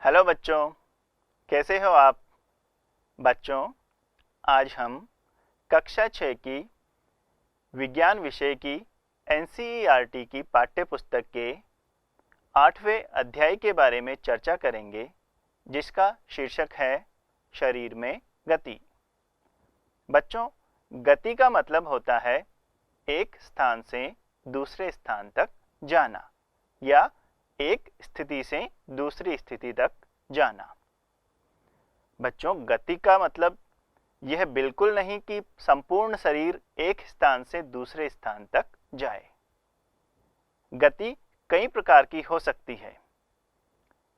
Hello बच्चों, कैसे हो आप? बच्चों, आज हम कक्षा 6 की विज्ञान विषय की एनसीईआरटी की पाठ्य पुस्तक के 8वें अध्याय के बारे में चर्चा करेंगे, जिसका शीर्षक है शरीर में गति। बच्चों, गति का मतलब होता है एक स्थान से दूसरे स्थान तक जाना या एक स्थिति से दूसरी स्थिति तक जाना। बच्चों, गति का मतलब यह बिल्कुल नहीं कि संपूर्ण शरीर एक स्थान से दूसरे स्थान तक जाए। गति कई प्रकार की हो सकती है।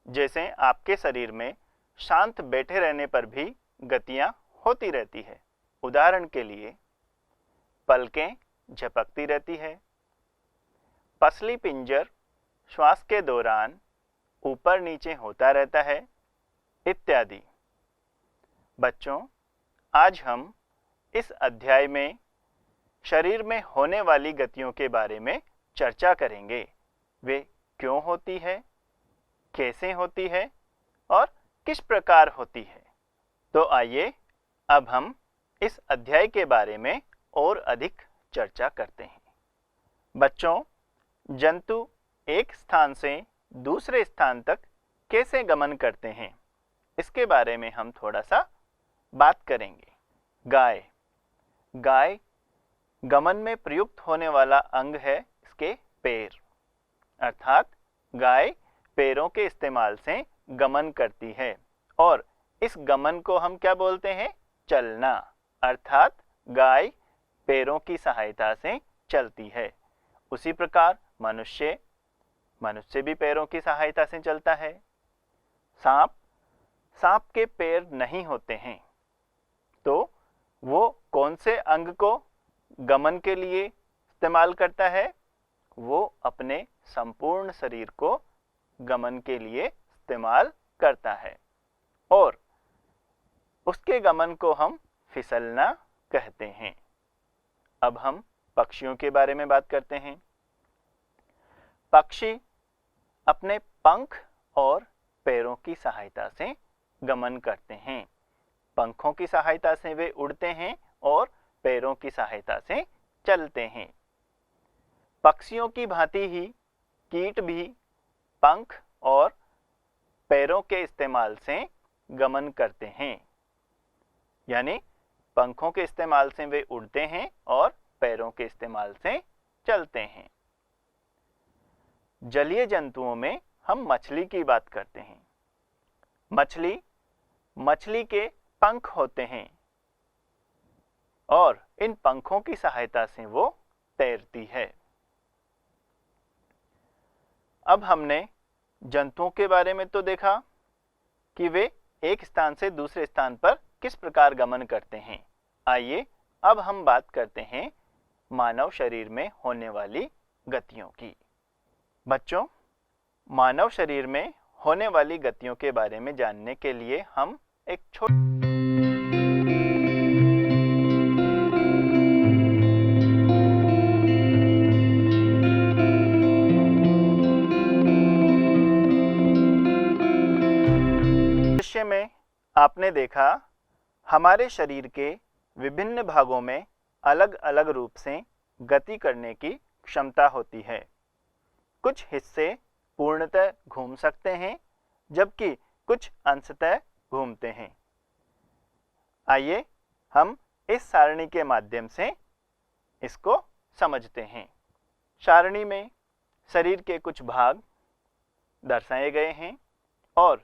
जैसे आपके शरीर में शांत बैठे रहने पर भी गतियां होती रहती है। उदाहरण के लिए, पलकें झपकती रहती है, पसली पिंजर श्वास के दौरान ऊपर नीचे होता रहता है, इत्यादि। बच्चों, आज हम इस अध्याय में शरीर में होने वाली गतियों के बारे में चर्चा करेंगे। वे क्यों होती है, कैसे होती है और किस प्रकार होती है। तो आइए अब हम इस अध्याय के बारे में और अधिक चर्चा करते हैं। बच्चों, जंतु एक स्थान से दूसरे स्थान तक कैसे गमन करते हैं, इसके बारे में हम थोड़ा सा बात करेंगे। गाय गमन में प्रयुक्त होने वाला अंग है इसके पैर, अर्थात गाय पैरों के इस्तेमाल से गमन करती है और इस गमन को हम क्या बोलते हैं? चलना, अर्थात गाय पैरों की सहायता से चलती है। उसी प्रकार मनुष्य भी पैरों की सहायता से चलता है। सांप के पैर नहीं होते हैं, तो वो कौन से अंग को गमन के लिए इस्तेमाल करता है? वो अपने संपूर्ण शरीर को गमन के लिए इस्तेमाल करता है और उसके गमन को हम फिसलना कहते हैं। अब हम पक्षियों के बारे में बात करते हैं। पक्षी अपने पंख और पैरों की सहायता से गमन करते हैं। पंखों की सहायता से वे उड़ते हैं और पैरों की सहायता से चलते हैं। पक्षियों की भांति ही कीट भी पंख और पैरों के इस्तेमाल से गमन करते हैं, यानी पंखों के इस्तेमाल से वे उड़ते हैं और पैरों के इस्तेमाल से चलते हैं। जलीय जंतुओं में हम मछली की बात करते हैं। मछली के पंख होते हैं और इन पंखों की सहायता से वो तैरती है। अब हमने जंतुओं के बारे में तो देखा कि वे एक स्थान से दूसरे स्थान पर किस प्रकार गमन करते हैं। आइए अब हम बात करते हैं मानव शरीर में होने वाली गतियों की। बच्चों, मानव शरीर में होने वाली गतियों के बारे में जानने के लिए हम एक दृश्य में आपने देखा हमारे शरीर के विभिन्न भागों में अलग अलग रूप से गति करने की क्षमता होती है। कुछ हिस्से पूर्णतः घूम सकते हैं, जबकि कुछ अंशतः घूमते हैं। आइए हम इस सारणी के माध्यम से इसको समझते हैं। सारणी में शरीर के कुछ भाग दर्शाए गए हैं और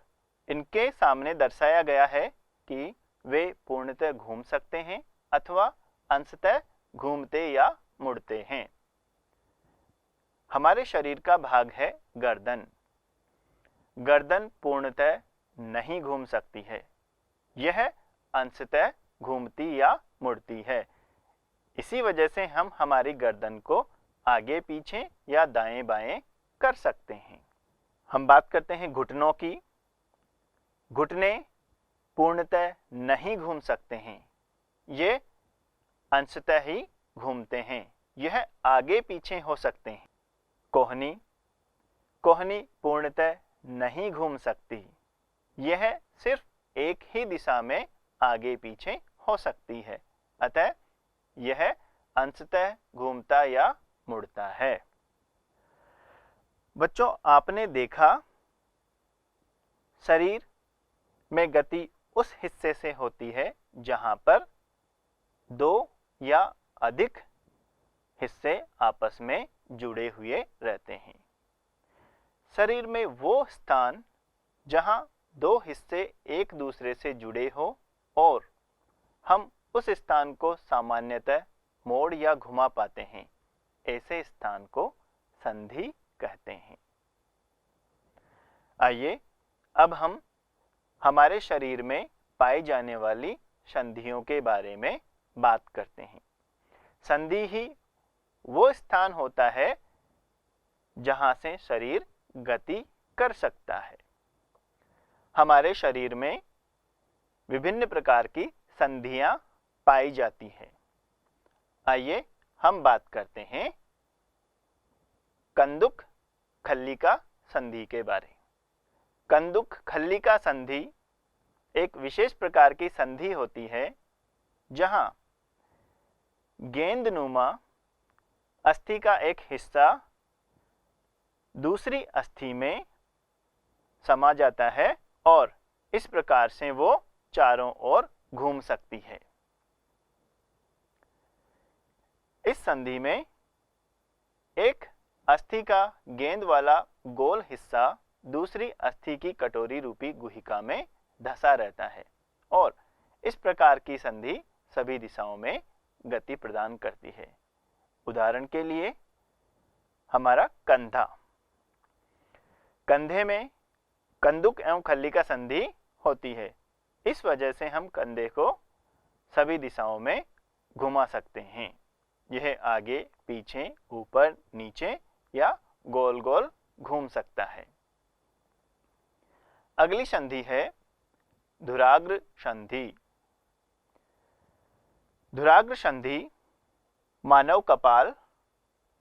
इनके सामने दर्शाया गया है कि वे पूर्णतः घूम सकते हैं अथवा अंशतः घूमते या मुड़ते हैं। हमारे शरीर का भाग है गर्दन। गर्दन पूर्णतः नहीं घूम सकती है, यह अंशतः घूमती या मुड़ती है। इसी वजह से हम हमारी गर्दन को आगे पीछे या दाएं बाएं कर सकते हैं। हम बात करते हैं घुटनों की। घुटने पूर्णतः नहीं घूम सकते हैं, ये अंशतः ही घूमते हैं, यह आगे पीछे हो सकते हैं। कोहनी पूर्णतः नहीं घूम सकती, यह सिर्फ एक ही दिशा में आगे पीछे हो सकती है, अतः यह अंशतः घूमता या मुड़ता है। बच्चों, आपने देखा शरीर में गति उस हिस्से से होती है जहां पर दो या अधिक हिस्से आपस में जुड़े हुए रहते हैं। शरीर में वो स्थान जहां दो हिस्से एक दूसरे से जुड़े हो और हम उस स्थान को सामान्यतः मोड़ या घुमा पाते हैं, ऐसे स्थान को संधि कहते हैं। आइए अब हम हमारे शरीर में पाई जाने वाली संधियों के बारे में बात करते हैं। संधि ही वो स्थान होता है जहां से शरीर गति कर सकता है। हमारे शरीर में विभिन्न प्रकार की संधियां पाई जाती हैं। आइए हम बात करते हैं कंदुक खल्लिका संधि के बारे में। कंदुक खल्लिका संधि एक विशेष प्रकार की संधि होती है जहां गेंदनुमा अस्थि का एक हिस्सा दूसरी अस्थि में समा जाता है और इस प्रकार से वो चारों ओर घूम सकती है। इस संधि में एक अस्थि का गेंद वाला गोल हिस्सा दूसरी अस्थि की कटोरी रूपी गुहिका में धंसा रहता है और इस प्रकार की संधि सभी दिशाओं में गति प्रदान करती है। उदाहरण के लिए हमारा कंधा, कंधे में कंदुक एवं खल्लिका संधि होती है। इस वजह से हम कंधे को सभी दिशाओं में घुमा सकते हैं। यह आगे पीछे ऊपर नीचे या गोल गोल घूम सकता है। अगली संधि है धुराग्र संधि। धुराग्र संधि मानव कपाल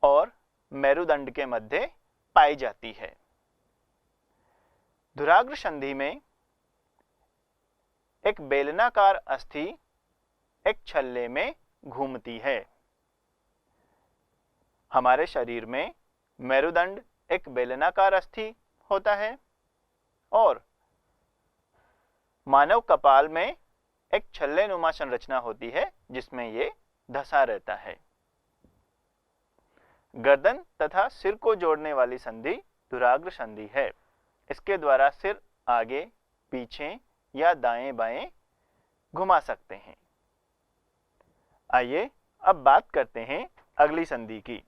और मेरुदंड के मध्य पाई जाती है। धुराग्र संधि में एक बेलनाकार अस्थि एक छल्ले में घूमती है। हमारे शरीर में मेरुदंड एक बेलनाकार अस्थि होता है और मानव कपाल में एक छल्ले नुमा संरचना होती है जिसमें ये धंसा रहता है। गर्दन तथा सिर को जोड़ने वाली संधि धुराग्र संधि है। इसके द्वारा सिर आगे पीछे या दाएं बाएं घुमा सकते हैं। आइए अब बात करते हैं अगली संधि की,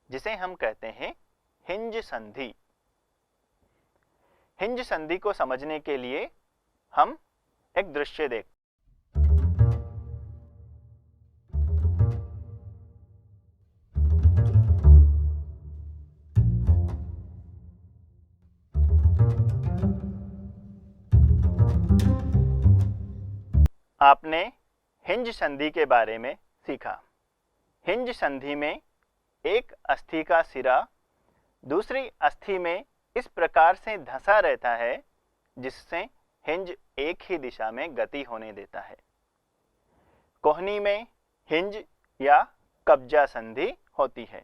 जिसे हम कहते हैं हिंज संधि। हिंज संधि को समझने के लिए हम एक दृश्य देख। आपने हिंज संधि के बारे में सीखा। हिंज संधि में एक अस्थि का सिरा दूसरी अस्थि में इस प्रकार से धंसा रहता है जिससे हिंज एक ही दिशा में गति होने देता है। कोहनी में हिंज या कब्जा संधि होती है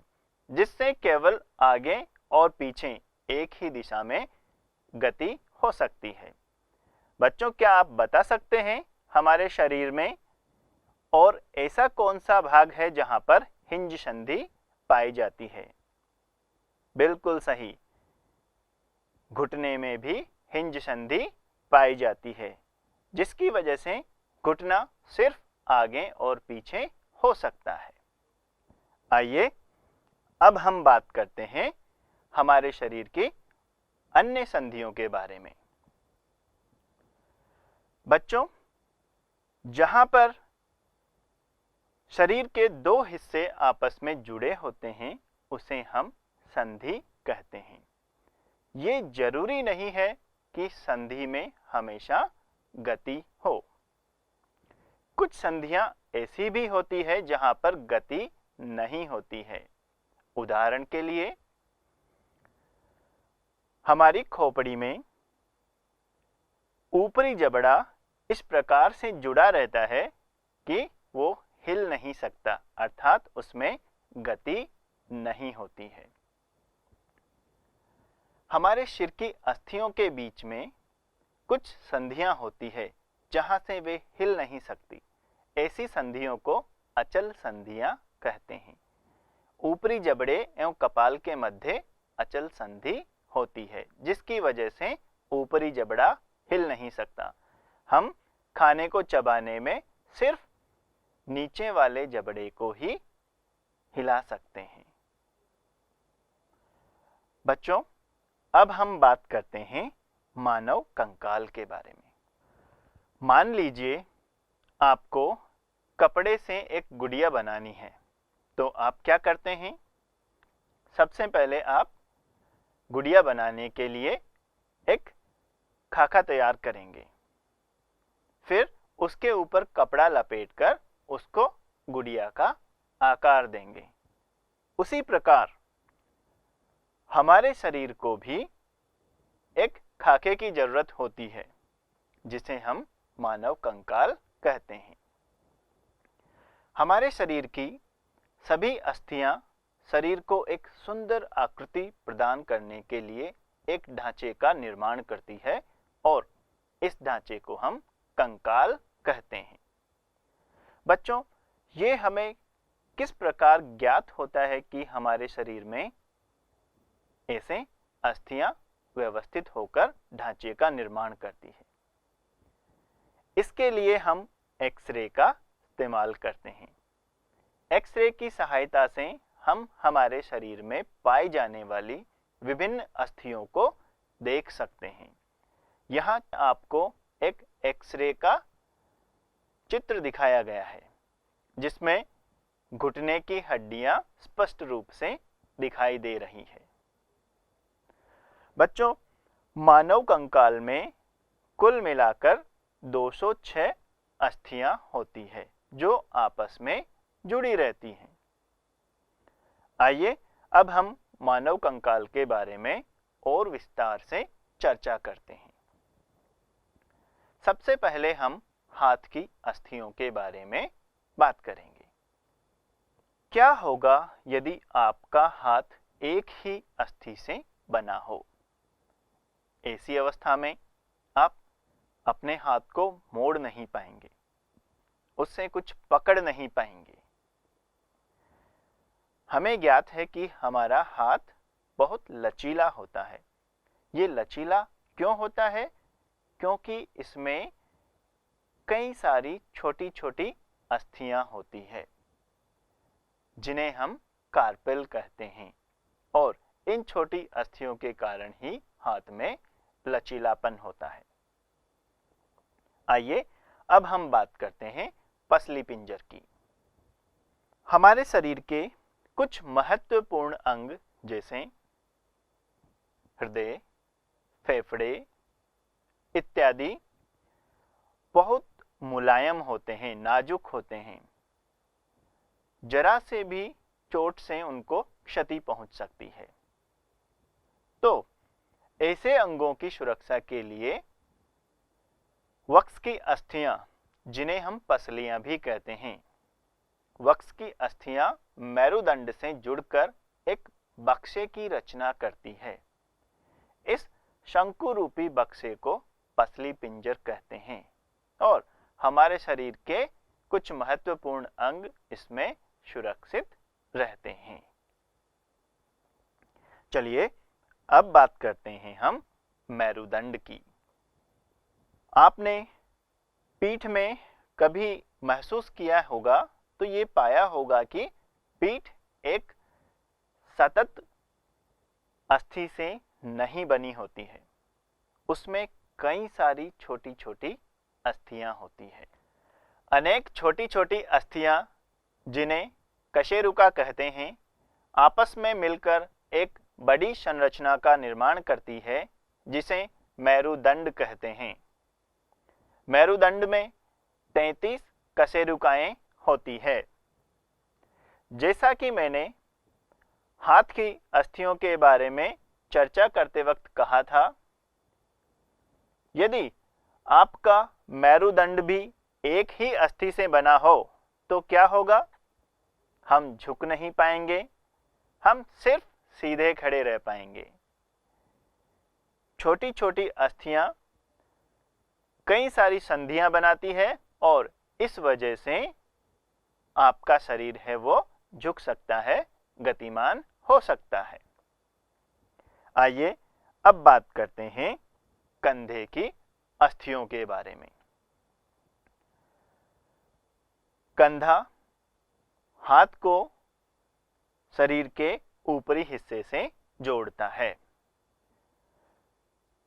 जिससे केवल आगे और पीछे एक ही दिशा में गति हो सकती है। बच्चों, क्या आप बता सकते हैं हमारे शरीर में और ऐसा कौन सा भाग है जहां पर हिंज संधि पाई जाती है? बिल्कुल सही, घुटने में भी हिंज संधि पाई जाती है, जिसकी वजह से घुटना सिर्फ आगे और पीछे हो सकता है। आइए अब हम बात करते हैं हमारे शरीर की अन्य संधियों के बारे में। बच्चों, जहां पर शरीर के दो हिस्से आपस में जुड़े होते हैं उसे हम संधि कहते हैं। ये जरूरी नहीं है कि संधि में हमेशा गति हो। कुछ संधियां ऐसी भी होती है जहां पर गति नहीं होती है। उदाहरण के लिए हमारी खोपड़ी में ऊपरी जबड़ा इस प्रकार से जुड़ा रहता है कि वो हिल नहीं सकता, अर्थात उसमें गति नहीं होती है। हमारे सिर की अस्थियों के बीच में कुछ संधियां होती है जहां से वे हिल नहीं सकती। ऐसी संधियों को अचल संधियां कहते हैं। ऊपरी जबड़े एवं कपाल के मध्य अचल संधि होती है, जिसकी वजह से ऊपरी जबड़ा हिल नहीं सकता। हम खाने को चबाने में सिर्फ नीचे वाले जबड़े को ही हिला सकते हैं। बच्चों, अब हम बात करते हैं मानव कंकाल के बारे में। मान लीजिए आपको कपड़े से एक गुड़िया बनानी है, तो आप क्या करते हैं? सबसे पहले आप गुड़िया बनाने के लिए एक खाका तैयार करेंगे, फिर उसके ऊपर कपड़ा लपेटकर उसको गुड़िया का आकार देंगे। उसी प्रकार हमारे शरीर को भी एक खाके की जरूरत होती है, जिसे हम मानव कंकाल कहते हैं। हमारे शरीर की सभी अस्थियां शरीर को एक सुंदर आकृति प्रदान करने के लिए एक ढांचे का निर्माण करती है और इस ढांचे को हम कंकाल कहते हैं। बच्चों, ये हमें किस प्रकार ज्ञात होता है कि हमारे शरीर में ऐसे अस्थियां व्यवस्थित होकर ढांचे का निर्माण करती है? इसके लिए हम एक्सरे का इस्तेमाल करते हैं। एक्सरे की सहायता से हम हमारे शरीर में पाई जाने वाली विभिन्न अस्थियों को देख सकते हैं। यहाँ आपको एक एक्सरे का चित्र दिखाया गया है, जिसमें घुटने की हड्डियां स्पष्ट रूप से दिखाई दे रही है। बच्चों, मानव कंकाल में कुल मिलाकर 206 अस्थियां होती है जो आपस में जुड़ी रहती हैं। आइए अब हम मानव कंकाल के बारे में और विस्तार से चर्चा करते हैं। सबसे पहले हम हाथ की अस्थियों के बारे में बात करेंगे। क्या होगा यदि आपका हाथ एक ही अस्थि से बना हो? ऐसी अवस्था में आप अपने हाथ को मोड़ नहीं पाएंगे, उससे कुछ पकड़ नहीं पाएंगे। हमें ज्ञात है कि हमारा हाथ बहुत लचीला होता है। ये लचीला क्यों होता है? क्योंकि इसमें कई सारी छोटी छोटी अस्थियां होती है, जिन्हें हम कार्पेल कहते हैं, और इन छोटी अस्थियों के कारण ही हाथ में लचीलापन होता है। आइए अब हम बात करते हैं पसली पिंजर की। हमारे शरीर के कुछ महत्वपूर्ण अंग जैसे हृदय, फेफड़े इत्यादि बहुत मुलायम होते हैं, नाजुक होते हैं। जरा से भी चोट से उनको क्षति पहुंच सकती है। तो ऐसे अंगों की सुरक्षा के लिए वक्स की अस्थियां, जिन्हें हम पसलियां भी कहते हैं, वक्स की अस्थियां मेरुदंड से जुड़कर एक बक्से की रचना करती है। इस शंकु रूपी बक्से को पसली पिंजर कहते हैं और हमारे शरीर के कुछ महत्वपूर्ण अंग इसमें सुरक्षित रहते हैं। चलिए अब बात करते हैं हम मेरुदंड की। आपने पीठ में कभी महसूस किया होगा तो ये पाया होगा कि पीठ एक सतत अस्थि से नहीं बनी होती है, उसमें कई सारी छोटी छोटी अस्थियां होती है। अनेक छोटी छोटी अस्थियां, जिन्हें कशेरुका कहते हैं, आपस में मिलकर एक बड़ी संरचना का निर्माण करती है, जिसे मेरुदंड कहते हैं। मेरुदंड में 33 कशेरुकाएं होती है। जैसा कि मैंने हाथ की अस्थियों के बारे में चर्चा करते वक्त कहा था, यदि आपका मेरुदंड भी एक ही अस्थि से बना हो तो क्या होगा? हम झुक नहीं पाएंगे, हम सिर्फ सीधे खड़े रह पाएंगे। छोटी छोटी अस्थियां कई सारी संधियां बनाती है और इस वजह से आपका शरीर है वो झुक सकता है, गतिमान हो सकता है। आइए अब बात करते हैं कंधे की अस्थियों के बारे में। कंधा हाथ को शरीर के ऊपरी हिस्से से जोड़ता है।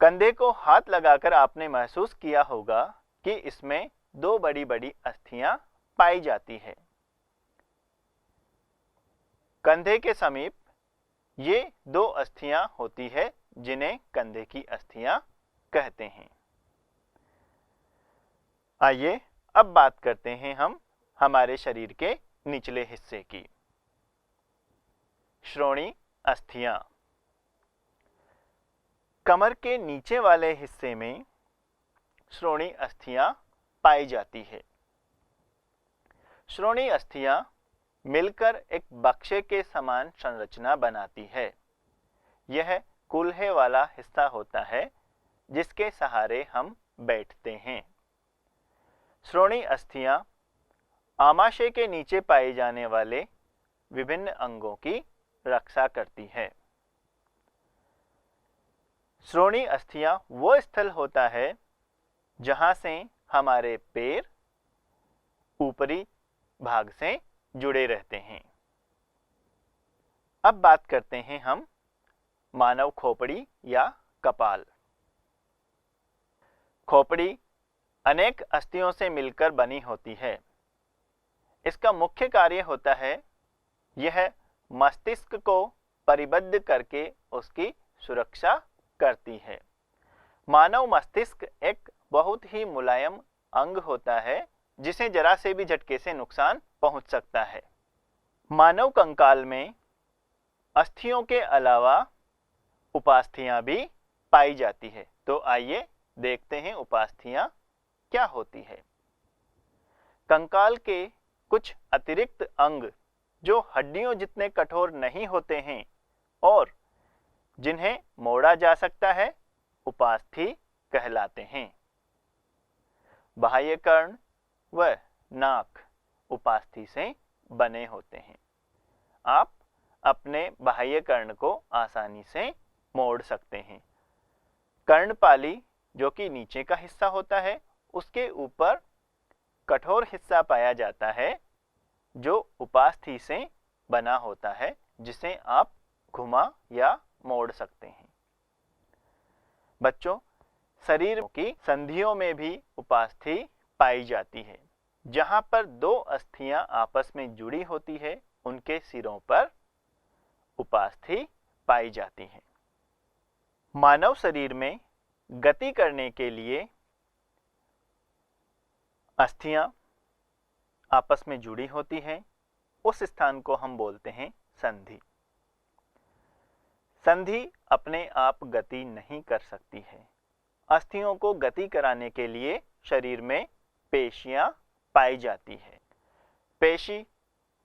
कंधे को हाथ लगाकर आपने महसूस किया होगा कि इसमें दो बड़ी बड़ी अस्थियां पाई जाती है। कंधे के समीप ये दो अस्थियां होती है जिन्हें कंधे की अस्थियां कहते हैं। आइए अब बात करते हैं हम हमारे शरीर के निचले हिस्से की। श्रोणि अस्थियां। कमर के नीचे वाले हिस्से में श्रोणि अस्थियां पाई जाती है। श्रोणि अस्थियां मिलकर एक बक्से के समान संरचना बनाती है। यह कूल्हे वाला हिस्सा होता है जिसके सहारे हम बैठते हैं। श्रोणि अस्थियां आमाशय के नीचे पाए जाने वाले विभिन्न अंगों की रक्षा करती है। श्रोणि अस्थियां वो स्थल होता है जहां से हमारे पैर ऊपरी भाग से जुड़े रहते हैं। अब बात करते हैं हम मानव खोपड़ी या कपाल। खोपड़ी अनेक अस्थियों से मिलकर बनी होती है। इसका मुख्य कार्य होता है यह मस्तिष्क को परिबद्ध करके उसकी सुरक्षा करती है। मानव मस्तिष्क एक बहुत ही मुलायम अंग होता है जिसे जरा से भी झटके से नुकसान पहुंच सकता है। मानव कंकाल में अस्थियों के अलावा उपास्थियां भी पाई जाती है। तो आइए देखते हैं उपास्थियां क्या होती है। कंकाल के कुछ अतिरिक्त अंग जो हड्डियों जितने कठोर नहीं होते हैं और जिन्हें मोड़ा जा सकता है, उपास्थि कहलाते हैं। बाह्य कर्ण व नाक उपास्थि से बने होते हैं। आप अपने बाह्य कर्ण को आसानी से मोड़ सकते हैं। कर्णपाली जो कि नीचे का हिस्सा होता है, उसके ऊपर कठोर हिस्सा पाया जाता है जो उपास्थि से बना होता है, जिसे आप घुमा या मोड़ सकते हैं। बच्चों, शरीर की संधियों में भी उपास्थि पाई जाती है। जहां पर दो अस्थियां आपस में जुड़ी होती है, उनके सिरों पर उपास्थि पाई जाती है। मानव शरीर में गति करने के लिए अस्थियां आपस में जुड़ी होती हैं। उस स्थान को हम बोलते हैं संधि। संधि अपने आप गति नहीं कर सकती है। अस्थियों को गति कराने के लिए शरीर में पेशियां पाई जाती है। पेशी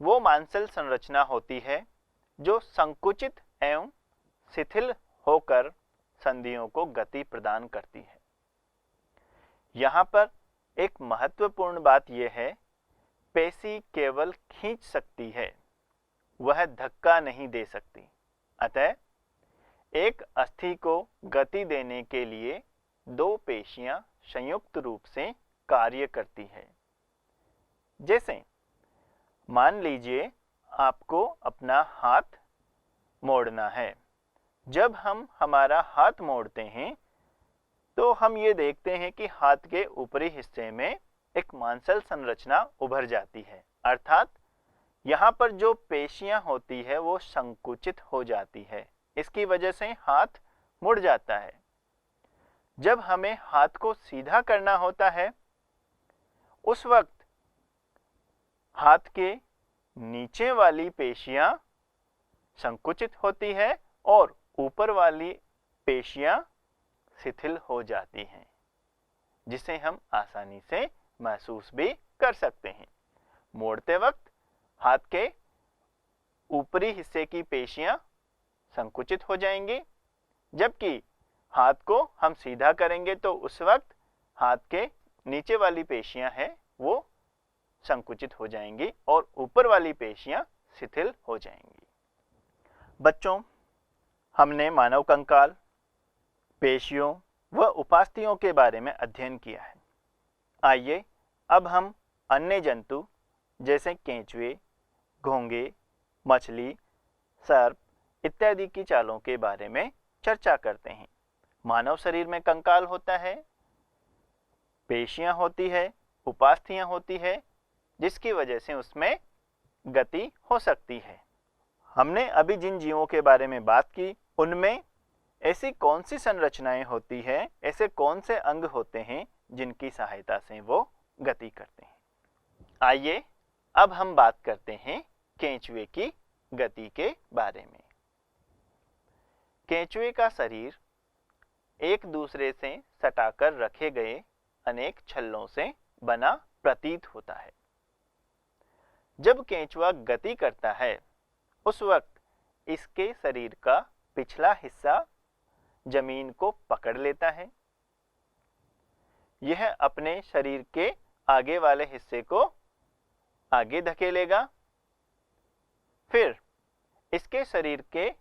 वो मांसल संरचना होती है जो संकुचित एवं शिथिल होकर संधियों को गति प्रदान करती है। यहाँ पर एक महत्वपूर्ण बात यह है, पेशी केवल खींच सकती है, वह धक्का नहीं दे सकती। अतः एक अस्थि को गति देने के लिए दो पेशियां संयुक्त रूप से कार्य करती है। जैसे मान लीजिए आपको अपना हाथ मोड़ना है। जब हम हमारा हाथ मोड़ते हैं तो हम ये देखते हैं कि हाथ के ऊपरी हिस्से में एक मांसल संरचना उभर जाती है, अर्थात यहाँ पर जो पेशियां होती है वो संकुचित हो जाती है। इसकी वजह से हाथ मुड़ जाता है। जब हमें हाथ को सीधा करना होता है, उस वक्त हाथ के नीचे वाली पेशियां संकुचित होती है और ऊपर वाली पेशियां शिथिल हो जाती हैं, जिसे हम आसानी से महसूस भी कर सकते हैं। मोड़ते वक्त हाथ के ऊपरी हिस्से की पेशियां संकुचित हो जाएंगी, जबकि हाथ को हम सीधा करेंगे तो उस वक्त हाथ के नीचे वाली पेशियां हैं वो संकुचित हो जाएंगी और ऊपर वाली पेशियां शिथिल हो जाएंगी। बच्चों, हमने मानव कंकाल, पेशियों व उपास्थियों के बारे में अध्ययन किया है। आइए अब हम अन्य जंतु जैसे केंचुए, घोंगे, मछली, सर्प इत्यादि की चालों के बारे में चर्चा करते हैं। मानव शरीर में कंकाल होता है, पेशियां होती है, उपास्थियां होती है, जिसकी वजह से उसमें गति हो सकती है। हमने अभी जिन जीवों के बारे में बात की उनमें ऐसी कौन सी संरचनाएं होती है, ऐसे कौन से अंग होते हैं जिनकी सहायता से वो गति करते हैं। आइए अब हम बात करते हैं केंचुए की गति के बारे में। केंचुए का शरीर एक दूसरे से सटाकर रखे गए अनेक छल्लों से बना प्रतीत होता है। जब केंचुआ गति करता है उस वक्त इसके शरीर का पिछला हिस्सा जमीन को पकड़ लेता है। यह अपने शरीर के आगे वाले हिस्से को आगे धकेलेगा, फिर इसके शरीर के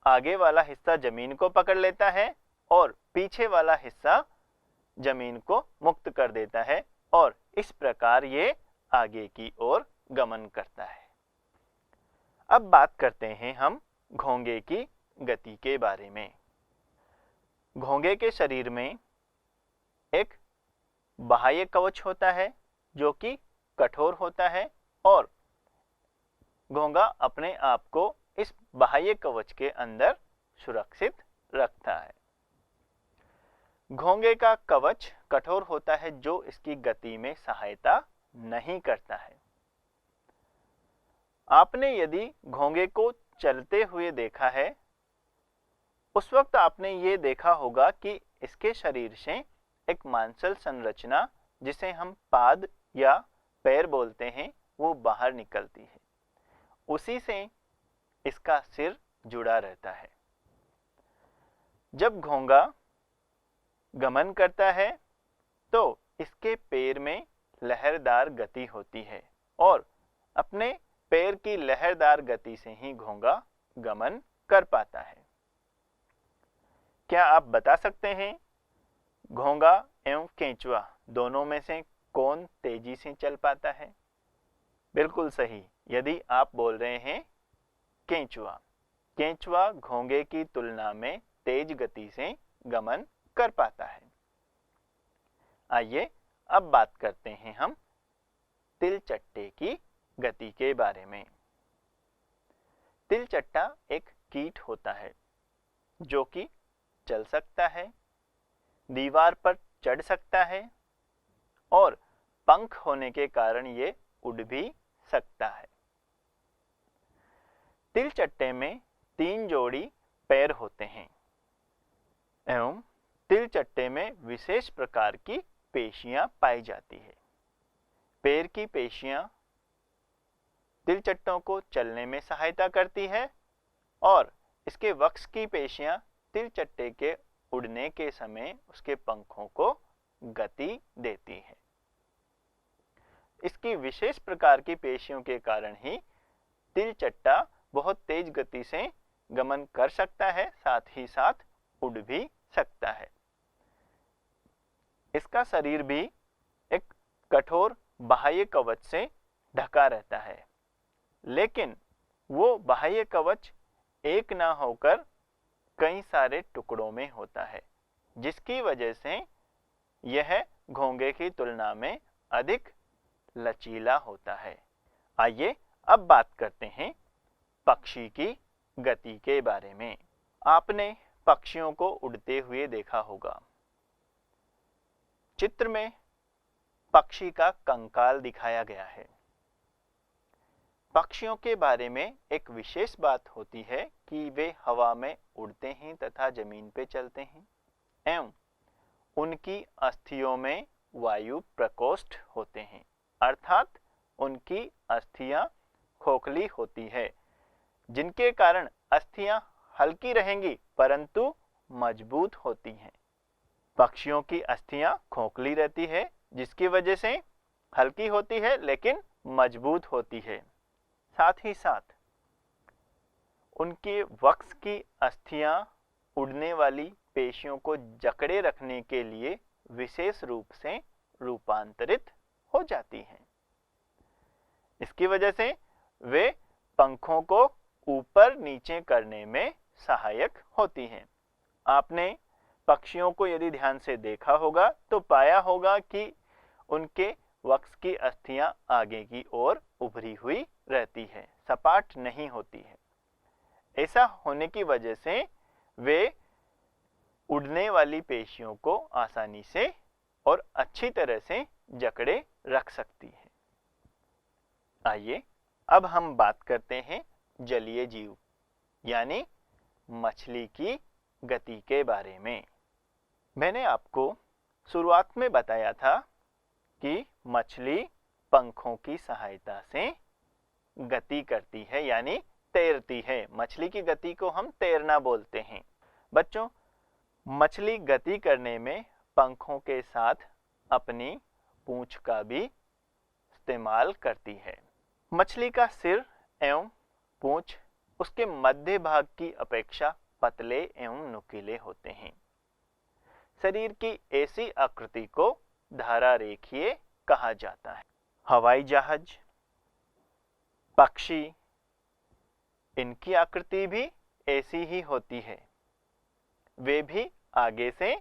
आगे वाला हिस्सा जमीन को पकड़ लेता है और पीछे वाला हिस्सा जमीन को मुक्त कर देता है और इस प्रकार ये आगे की ओर गमन करता है। अब बात करते हैं हम घोंगे की गति के बारे में। घोंगे के शरीर में एक बाह्य कवच होता है जो कि कठोर होता है और घोंगा अपने आप को इस बाह्य कवच के अंदर सुरक्षित रखता है। घोंगे का कवच कठोर होता है जो इसकी गति में सहायता नहीं करता है। आपने यदि घोंगे को चलते हुए देखा है उस वक्त आपने ये देखा होगा कि इसके शरीर से एक मांसल संरचना जिसे हम पाद या पैर बोलते हैं वो बाहर निकलती है, उसी से इसका सिर जुड़ा रहता है। जब घोंगा गमन करता है तो इसके पैर में लहरदार गति होती है और अपने पैर की लहरदार गति से ही घोंगा गमन कर पाता है। क्या आप बता सकते हैं घोंगा एवं केंचुआ दोनों में से कौन तेजी से चल पाता है? बिल्कुल सही, यदि आप बोल रहे हैं केंचुआ। केंचुआ घोंगे की तुलना में तेज गति से गमन कर पाता है। आइए अब बात करते हैं हम तिलचट्टे की गति के बारे में। तिलचट्टा एक कीट होता है जो कि चल सकता है, दीवार पर चढ़ सकता है और पंख होने के कारण ये उड़ भी सकता है। तिलचट्टे में 3 जोड़ी पैर होते हैं एवं तिलचट्टे में विशेष प्रकार की पेशियां पाई जाती है। पैर की पेशियां तिलचट्टों को चलने में सहायता करती है और इसके वक्ष की पेशियां तिलचट्टे के उड़ने के समय उसके पंखों को गति देती है। इसकी विशेष प्रकार की पेशियों के कारण ही तिलचट्टा बहुत तेज गति से गमन कर सकता है, साथ ही साथ उड़ भी सकता है। इसका शरीर भी एक कठोर बाह्य कवच से ढका रहता है, लेकिन वो बाह्य कवच एक ना होकर कई सारे टुकड़ों में होता है, जिसकी वजह से यह घोंगे की तुलना में अधिक लचीला होता है। आइए अब बात करते हैं पक्षी की गति के बारे में। आपने पक्षियों को उड़ते हुए देखा होगा। चित्र में पक्षी का कंकाल दिखाया गया है। पक्षियों के बारे में एक विशेष बात होती है कि वे हवा में उड़ते हैं तथा जमीन पे चलते हैं एवं उनकी अस्थियों में वायु प्रकोष्ठ होते हैं, अर्थात उनकी अस्थियां खोखली होती है, जिनके कारण अस्थियां हल्की रहेंगी परंतु मजबूत होती हैं। पक्षियों की अस्थियां खोखली रहती है जिसकी वजह से हल्की होती है लेकिन मजबूत होती है। साथ ही साथ उनके वक्ष की अस्थियां उड़ने वाली पेशियों को जकड़े रखने के लिए विशेष रूप से रूपांतरित हो जाती हैं। इसकी वजह से वे पंखों को ऊपर नीचे करने में सहायक होती हैं। आपने पक्षियों को यदि ध्यान से देखा होगा तो पाया होगा कि उनके वक्ष की अस्थियां आगे की ओर उभरी हुई रहती है, सपाट नहीं होती है। ऐसा होने की वजह से वे उड़ने वाली पेशियों को आसानी से और अच्छी तरह से जकड़े रख सकती है। आइए अब हम बात करते हैं जलीय जीव यानी मछली की गति के बारे में। मैंने आपको शुरुआत में बताया था कि मछली पंखों की सहायता से गति करती है यानी तैरती है। मछली की गति को हम तैरना बोलते हैं। बच्चों, मछली गति करने में पंखों के साथ अपनी पूंछ का भी इस्तेमाल करती है। मछली का सिर एवं पूंछ उसके मध्य भाग की अपेक्षा पतले एवं नुकीले होते हैं। शरीर की ऐसी आकृति को धारारेखीय कहा जाता है। हवाई जहाज, पक्षी, इनकी आकृति भी ऐसी ही होती है। वे भी आगे से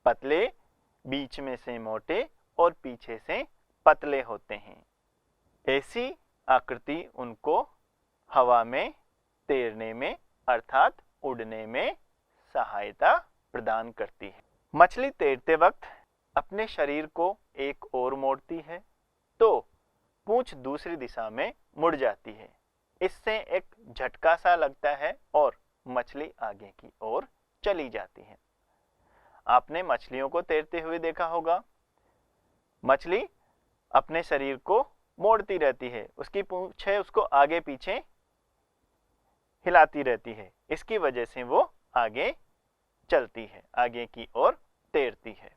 पतले, बीच में से मोटे और पीछे से पतले होते हैं। ऐसी आकृति उनको हवा में तैरने में अर्थात उड़ने में सहायता प्रदान करती है। मछली तैरते वक्त अपने शरीर को एक ओर मोड़ती है तो पूंछ दूसरी दिशा में मुड़ जाती है। इससे एक झटका सा लगता है और मछली आगे की ओर चली जाती है। आपने मछलियों को तैरते हुए देखा होगा। मछली अपने शरीर को मोड़ती रहती है, उसकी पूंछ है उसको आगे पीछे हिलाती रहती है। इसकी वजह से वो आगे चलती है, आगे की ओर तैरती है।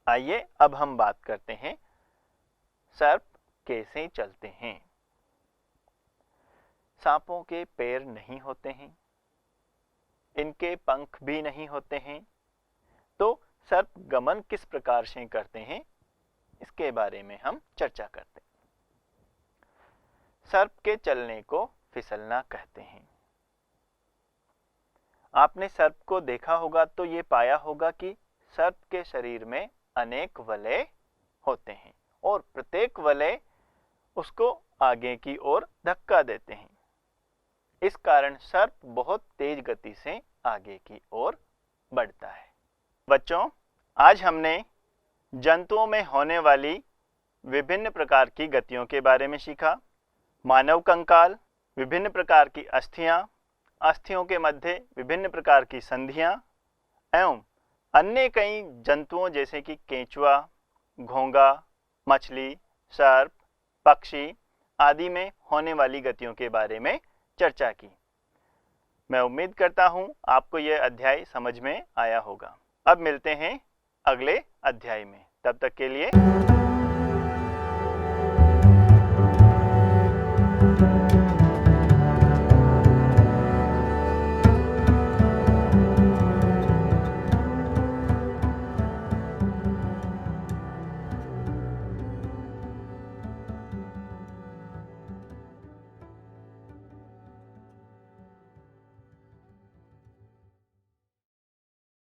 आइए अब हम बात करते हैं सर्प कैसे चलते हैं। सांपों के पैर नहीं होते हैं, इनके पंख भी नहीं होते हैं, तो सर्प गमन किस प्रकार से करते हैं इसके बारे में हम चर्चा करते हैं। सर्प के चलने को फिसलना कहते हैं। आपने सर्प को देखा होगा तो ये पाया होगा कि सर्प के शरीर में अनेक वलय होते हैं और प्रत्येक वलय उसको आगे की ओर धक्का देते हैं। इस कारण सर्प बहुत तेज गति से आगे की ओर बढ़ता है। बच्चों, आज हमने जंतुओं में होने वाली विभिन्न प्रकार की गतियों के बारे में सीखा। मानव कंकाल, विभिन्न प्रकार की अस्थियां, अस्थियों के मध्य विभिन्न प्रकार की संधियां एवं अन्य कई जंतुओं जैसे कि केंचुआ, घोंगा, मछली, सर्प, पक्षी आदि में होने वाली गतियों के बारे में चर्चा की। मैं उम्मीद करता हूं आपको यह अध्याय समझ में आया होगा। अब मिलते हैं अगले अध्याय में। तब तक के लिए